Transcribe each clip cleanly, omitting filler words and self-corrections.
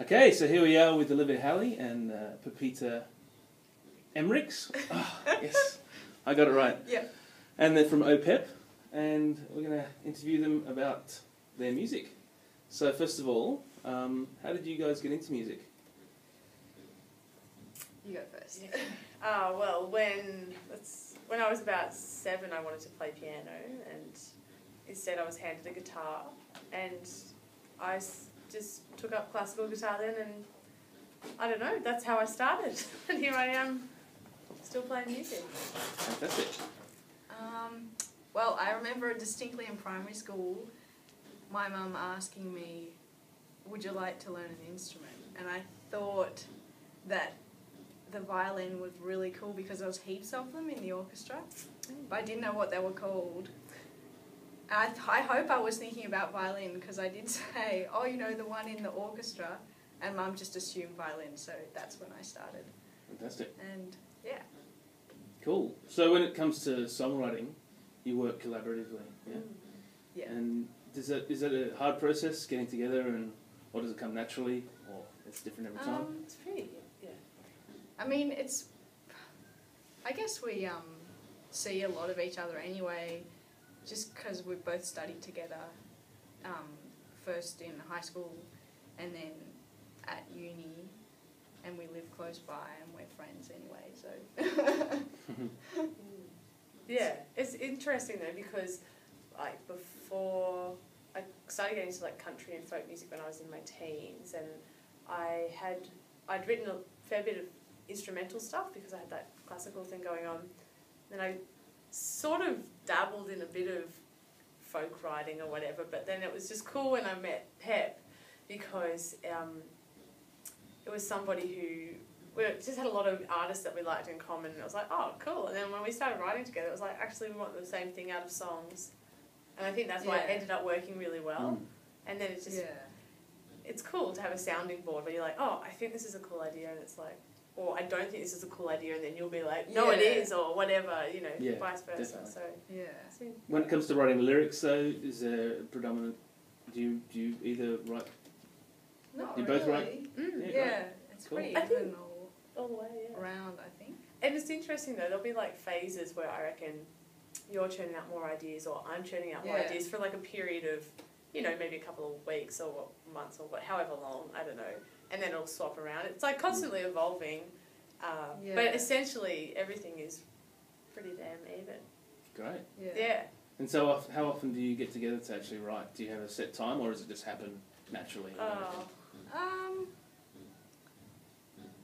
Okay, so here we are with Olivia Halley and Pepita Emmerichs. Oh, yes, I got it right. Yep. And they're from OPEP, and we're going to interview them about their music. So first of all, how did you guys get into music? You go first. Well, when I was about 7, I wanted to play piano, and instead I was handed a guitar, and I just took up classical guitar then, and I don't know, that's how I started. And here I am, still playing music. Fantastic. Well, I remember distinctly in primary school, my mum asking me, would you like to learn an instrument? And I thought that the violin was really cool because there was heaps of them in the orchestra, but I didn't know what they were called. I hope I was thinking about violin because I did say, oh, you know, the one in the orchestra, and Mum just assumed violin, so that's when I started. Fantastic. And yeah. Cool. So when it comes to songwriting, you work collaboratively, yeah? Yeah. And is that a hard process, getting together, or does it come naturally, or it's different every time? It's pretty, yeah. I mean, I guess we see a lot of each other anyway, just because we both studied together, first in high school and then at uni, and we live close by and we're friends anyway, so. Yeah, it's interesting though because like before I started getting into like country and folk music when I was in my teens, and I'd written a fair bit of instrumental stuff because I had that classical thing going on. Then I sort of dabbled in a bit of folk writing or whatever, but then it was just cool when I met Pep because it was somebody who we just had a lot of artists that we liked in common, and it was like, oh, cool. And then when we started writing together, it was like, actually, we want the same thing out of songs. And I think that's why it ended up working really well. And then it's just, it's cool to have a sounding board where you're like, oh, I think this is a cool idea, and it's like, or I don't think this is a cool idea, and then you'll be like, no, it is, or whatever, you know, vice versa. Definitely. So When it comes to writing lyrics, though, is there a predominant? Do you either write? Not You really. both write? Yeah, it's Cool. pretty I think even all the way, around, I think. And it's interesting though, there'll be like phases where I reckon you're churning out more ideas or I'm churning out more ideas for like a period of, you know, maybe a couple of weeks or months or however long, I don't know. And then it'll swap around. It's like constantly evolving. But essentially everything is pretty damn even. Great. Yeah. And so how often do you get together to actually write? Do you have a set time, or does it just happen naturally?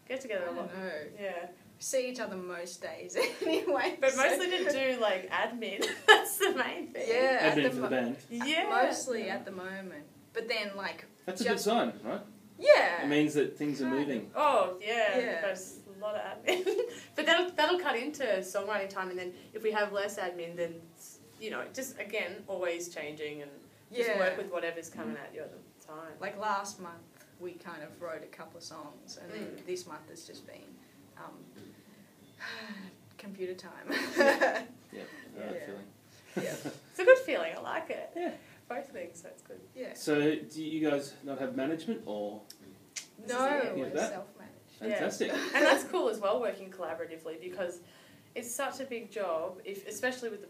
Get together a lot. I don't know. Yeah. See each other most days anyway. But mostly to do like admin. That's the main thing. Yeah. Admin for the band. Yeah. Mostly at the moment. But then like... That's a good sign, right? Yeah. It means that things are moving. Oh, yeah. There's a lot of admin. But that'll cut into songwriting time, and then if we have less admin, then, you know, just, again, always changing and just work with whatever's coming at you at the time. Like last month, we kind of wrote a couple of songs, and then this month has just been computer time. Feeling. It's a good feeling. I like it. Yeah. Both things, so it's good. Yeah. So do you guys not have management, or? No, we're that? self-managed. Fantastic. Yeah. And that's cool as well, working collaboratively, because it's such a big job, especially with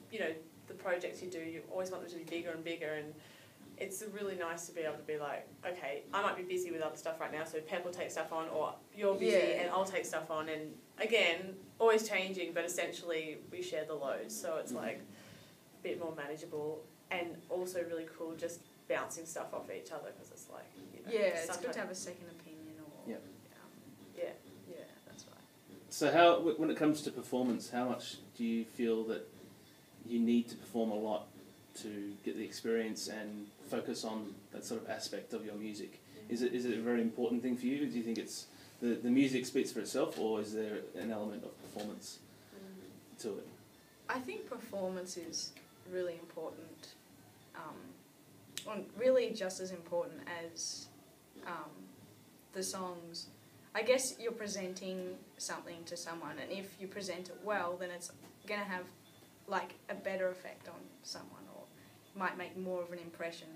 the projects you do, you always want them to be bigger and bigger, and it's really nice to be able to be like, okay, I might be busy with other stuff right now, so Pep will take stuff on, or you're busy and I'll take stuff on, and again, always changing, but essentially we share the load, so it's like a bit more manageable, and also really cool just bouncing stuff off each other, because it's like, you know, it's good to have a second opinion, or that's right. So when it comes to performance, how much do you feel that you need to perform a lot to get the experience and focus on that sort of aspect of your music? Is it a very important thing for you? Do you think it's the music speaks for itself, or is there an element of performance to it? I think performance is really important, and really just as important as the songs. I guess you're presenting something to someone, and if you present it well, then it's going to have like a better effect on someone, or might make more of an impression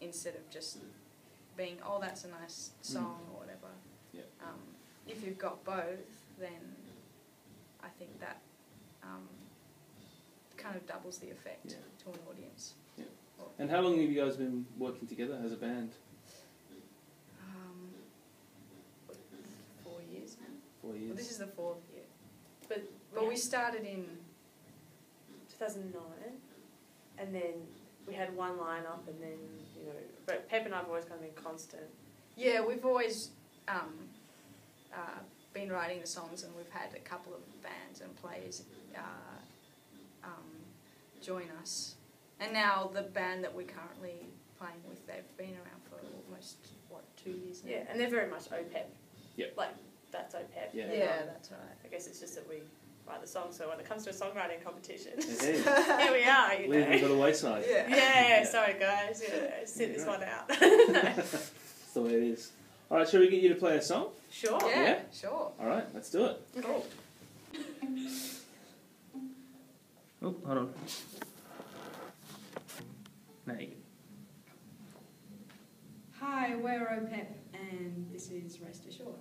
instead of just being, oh, that's a nice song or whatever. Yeah. If you've got both, then I think that kind of doubles the effect to an audience. Yeah. And how long have you guys been working together as a band? 4 years now. 4 years. Well, this is the 4th year. But we started in 2009, and then we had one lineup, and then but Pep and I have always kind of been constant. Yeah, we've always been writing the songs, and we've had a couple of bands and players join us. And now the band that we're currently playing with, they've been around for almost, 2 years now? Yeah, and they're very much OPEP. Yep. Like, that's OPEP. Yeah. Yeah, that's right. I guess it's just that we write the song, so when it comes to a songwriting competition, Hey, here we are, leaving it by the wayside. Yeah. Yeah, sorry guys, sit this one out. That's the way it is. All right, shall we get you to play a song? Sure. Yeah, sure. All right, let's do it. Cool. Oh, hold on. Nate. Hi, we're OPEP and this is Rest Assured.